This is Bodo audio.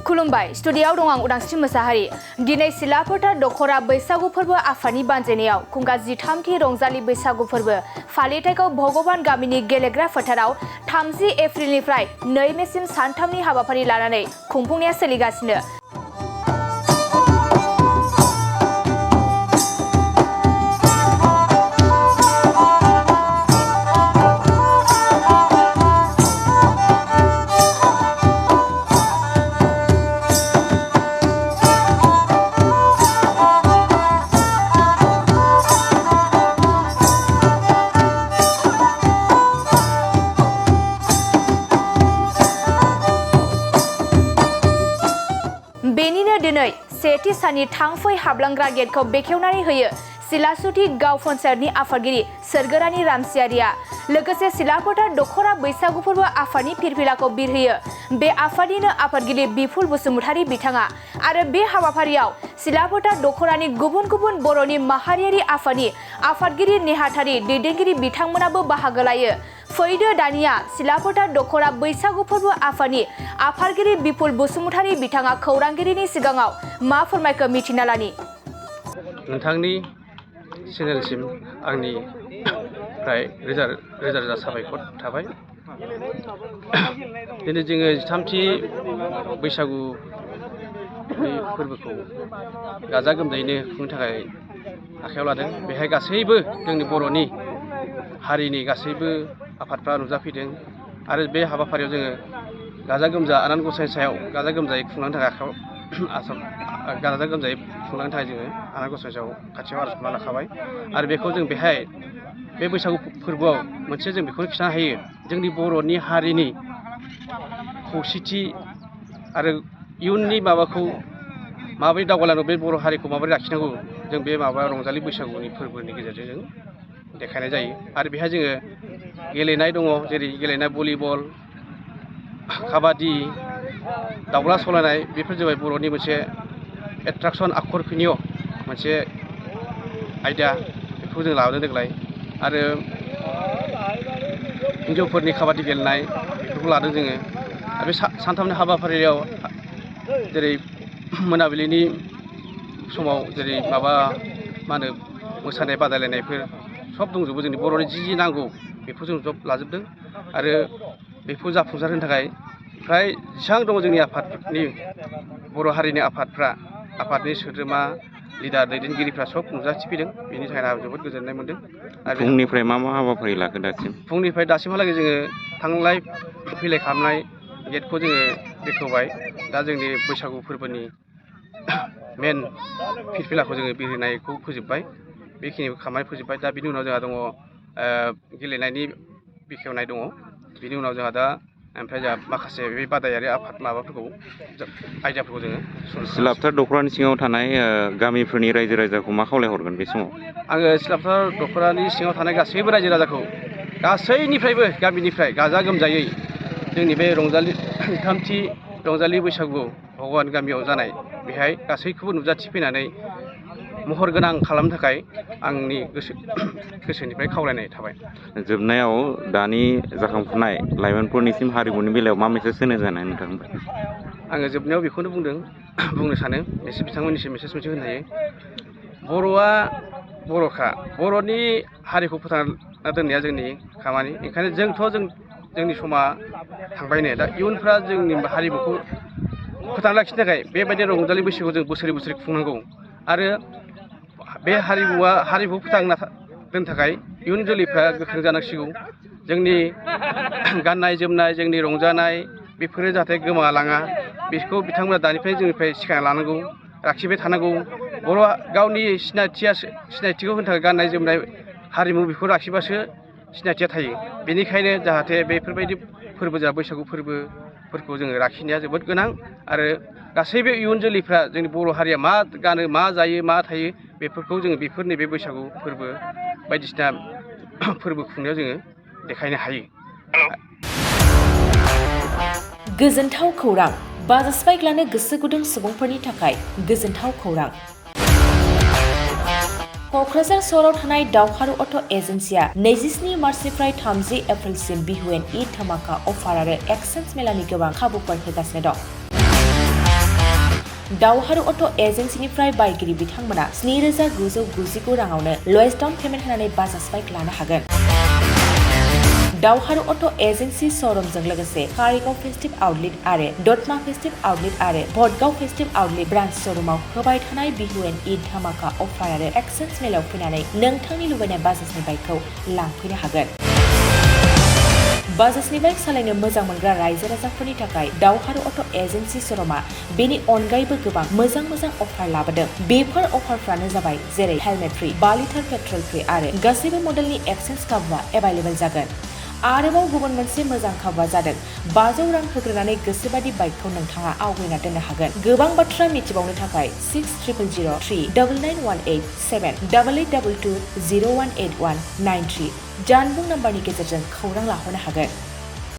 खुलुमबाय स्टुडियाव दं आं उदांस्रि मोसाहारि दिनै सिलाफोथा दख'रा बैसागु फोरबो आफादनि बानजायनायाव खुंगा 13थि रंजालि बैसागु फोरबो फालिथायखौ भगवान गामिनि गेलेग्रा फोथाराव 30 एप्रिलनिफ्राय 2 मेसिम सानथामनि हाबाफारि लानानै खुंफुंनाया सोलिगासिनो। बेनिनो दिनै सेथि साननि थांफै हाबलांग्रा गेटखौ बेखेवनानै होयो सिलासुथि गाव पन्चायतनि आफादगिरि सोरगोरानि रामसियारिया लोगोसे सिलाफोथा दख'रा बैसागु फोरबो आफादनि फिरफिलाखौ बिरहोयो। बे आफादनिनो आफादगिरि बिपुल बसुमतारी बिथाङा आरो बे हाबाफारियाव सिलाफोथा दख'रानि गुबुन गुबुन बर'नि माहारियारि आफादनि आफादगिरि नेहाथारि दैदेनगिरि बिथांमोनाबो बाहागो लायो। फैदो दानिया सिलाफोथा दख'रा बैसागु फोरबो आफादनि आफादगिरि बिपुल बसुमतारी बिथाङा खौरांगिरिनि सिगाङाव मा फोरमायखो मिथिना लानि। नोंथांनि चेनेलसिम आंनिफ्राय रोजा रोजा साबायखर थाबाय। दिनै जोङो 13थि बैसागु फोरबोखौ गाजा गोमजायैनो खुंनो थाखाय आखायाव लादों। बेहाय गासैबो जोंनि बर'नि हारिनि गासैबो आफादफ्रा नुजाफैदों आरो बे हाबाफारियाव जोङो गाजा गोमजा आनान गसाइनि सायाव गाजा गोमजायै खुंलांनो थाखाय गाजा गोमजायै खुंलांनो थाखाय जोङो आनान गसाइनि सायाव खाथियाव आर'ज खालामना लाखाबाय आरो बेखौ जों बेहाय बे बैसागु फोरबोआव मोनसे जों बेखौनो खिन्थानो हायो जोंनि बर'नि हारिनि खौसेथि आरो इयुननि माबाखौ माबोरै दावगालांनो बे बर' हारिखौ माबोरै लाखिनांगौ जों बे रंजालि बैसागुनि फोरबोनि गेजेरजों जों देखायनाय जायो। आरो बेहाय जोङो गेलेनाय दङ, जेरै गेलेनाय भलिबल, काबादि, दावला सौलायनाय, बेफोर जाबाय बर'नि मोनसे एट्राकसन आखरफोरनि मोनसे आयदा, बेखौ जों लाबोदों देग्लाय। आरो हिन्जावफोरनि काबादि गेलेनाय बेफोरखौ लादों जोङो। आरो बे सानथामनि हाबाफारियाव जेरै मोनाबिलिनि समाव जेरै मा होनो मोसानाय बादायलायनायफोर सब दंजोबो। जोंनि बर'नि जि नांगौ बेखौ जों जब लाजोबदों आरो बेखौ जाफुंसार होनो थाखाय फ्राय जेसेबां दङ जोंनि आफादनि बर' हारिनि आफादनि सोद्रोमा लिडार दैदेनगिरिफ्रा सब नुजाथिफैदों। बेनि थाखाय आं जोबोद गोजोननाय मोन्दों। आरो फुंनिफ्राय मा हाबाफारि लाखो दासिम? फुंनिफ्राय दासिमहालागै जोङो थांलाय फैलाय खालामनाय गेटखौ जोङो बेखेवबाय। दा जोंनि बैसागु फोरबोनि मेन फिरफिलाखौ जोङो बिरहोनायखौ फोजोबबाय, बेखिनिखौ खामानि फोजोबबाय। दा बिनि उनाव जोंहा दङ गेलेनायनि बेखेवनाय दङ। बिनि उनाव जोंहा दा ओमफ्राय जोंहा माखासे बे बादायारि आफाद आयदाफोरखौ जोङो सिलाफोथा दख'रानि सिङाव थानाय गामिफोरनि रायजो राजाखौ मा खावलायहरगोन बे समाव? आङो सिलाफोथा दख'रानि सिङाव थानाय गासैबो रायजो राजाखौ गासैनिफ्रायबो गामिनिफ्राय गाजा गोमजायै जोंनि बे 13थि रंजालि बैसागु भगवान गामियाव जानाय बेहाय गासैखौबो नुजाथिफैनानै महर गोनां खालामनो थाखाय आंनि गोसोनिफ्राय खावलायनाय थाबाय। जोबनायाव दानि जाखांफुनाय लाइमोनफोरनिसिम हारिमुनि बेलायाव मा मेसेज होनो जानाय नोंथांनिफ्राय? आङो जोबनायाव बेखौनो बुंनो सानो, बिथांमोननिसिम मेसेज मोनसे होनो हायो। बर'आ बर'खा, बर'नि हारिखौ फोथांना दोननाया जोंनि खामानि। ओंखायनो जोंनि समा थांबायनो, दा इयुनफ्रा जोंनि हारिमुखौ फोथांना लाखिनो थाखाय बेबायदि रंजालि बैसागुखौ जों बोसोरै बोसोरै खुंनांगौ आरो बे हारिमुखौ फोथांना दोननो थाखाय इयुन जोलैफ्रा गोख्रों जानांसिगौ। जोंनि गाननाय जोमनाय, जोंनि रंजानाय बेफोरो जाहाथे गोमालाङा, बेखौ बिथांमोना दानिफ्राय जोंनिफ्राय सिखायना लानांगौ, लाखिबाय थानांगौ। बर'आ गावनि सिनायथिखौ होनो थाखाय गाननाय जोमनाय हारिमु बेखौ लाखिबासो सिनायथिया थायो। बेनिखायनो जाहाथे बेफोरबायदि फोरबो जा बैसागु फोरबोफोरखौ जोङो लाखिनाया जोबोद गोनां आरो गासैबो इयुन जोलैफ्रा जोंनि बर' हारिया मा गानो, मा जायो, मा थायो बेफोरखौ जोङो बेफोर नैबे बैसागु फोरबो बायदिसिना फोरबो खुंनायाव जोङो देखायनो हायो। गोजोनथाव खौरां, बाजाज बाइक लानो गोसो गुदुं सुबुंफोरनि थाखाय गोजोनथाव खौरां। क'क्राझार सहराव थानाय दख'र अट' एजेन्सिया 27 मार्चनिफ्राय 30 एप्रिलसिम बिहु एन्ड ईद धमाका अफार आरो एक्सचेन्ज मेलानि गोबां खाबुफोर होगासिनो दं। दावहारु अट' एजेन्सिनिफ्राय बायगिरि बिथांमोना 7,999 राङावनो लवेस्ट डाउन पेमेन्ट होनानै बाजाज बाइक लानो हागोन। दावहारु अट' एजेन्सि श'रुमजों लोगोसे कारिगाव फेस्टिभ आउटलेट आरो दतमा फेस्टिभ आउटलेट आरो भटगाव फेस्टिभ आउटलेट ब्रान्च श'रुमाव होबाय थानाय बिहु एन्ड ईद धामाका अफार आरो एक्सचेन्ज मेलाव फैनानै नोंथांनि लुबैनाय बाजाजनि बाइकखौ लांफैनो हागोन। बाजाजनि बाइक सालायनो मोजां मोनग्रा रायजो राजाफोरनि थाखाय दावहारु अट' एजेन्सि श'रुमा बेनि अनगायैबो गोबां मोजां अफार लाबोदों। बेफोर अफारफ्रानो जाबाय जेरै helmet free, 5 litre petrol free आरो गासैबो मडेलनि एक्सचेन्ज खाबुआ एभेलेबल जागोन। आरोबाव गुबुन मोनसे मोजां खाबुआ जादों 500 रां होग्रोनानै गोसोबादि बाइकखौ नोंथाङा आवगायना दोननो हागोन। गोबां बाथ्रा मिथिबावनो थाखाय 600039878822018193 जानबुं नाम्बारनि गेजेरजों खौरां लाहरनो हागोन।